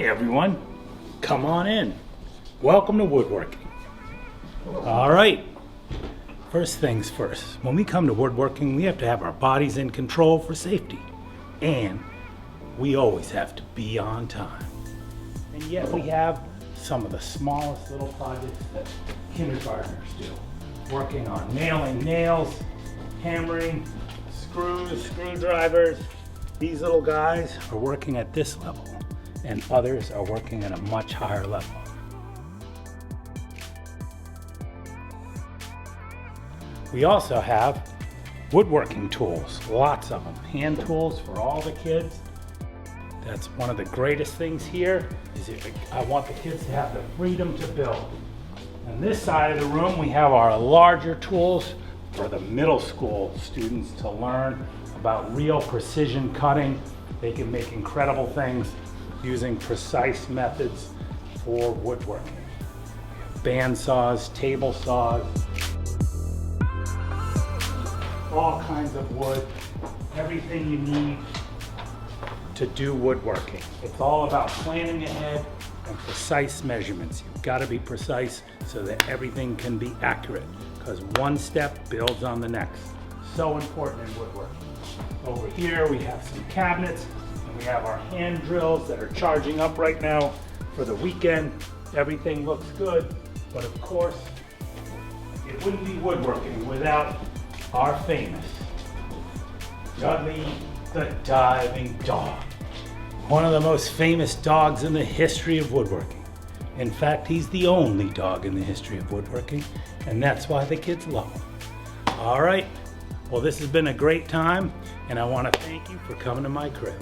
everyone, come on in. Welcome to Woodworking. All right, first things first. When we come to woodworking, we have to have our bodies in control for safety. And we always have to be on time. And yet we have some of the smallest little projects that kindergartners do. Working on nailing nails, hammering, screws, screwdrivers. These little guys are working at this level, and others are working at a much higher level. We also have woodworking tools, lots of them. Hand tools for all the kids. That's one of the greatest things here, is I want the kids to have the freedom to build. On this side of the room, we have our larger tools for the middle school students to learn about real precision cutting. They can make incredible things using precise methods for woodworking. Band saws, table saws, all kinds of wood, everything you need to do woodworking. It's all about planning ahead and precise measurements. You've got to be precise so that everything can be accurate, because one step builds on the next. So important in woodworking. Over here we have some cabinets, and we have our hand drills that are charging up right now for the weekend. Everything looks good, but of course, it wouldn't be woodworking without our famous Dudley the Diving Dog. One of the most famous dogs in the history of woodworking. In fact, he's the only dog in the history of woodworking, and that's why the kids love him. All right, well, this has been a great time, and I want to thank you for coming to my crib.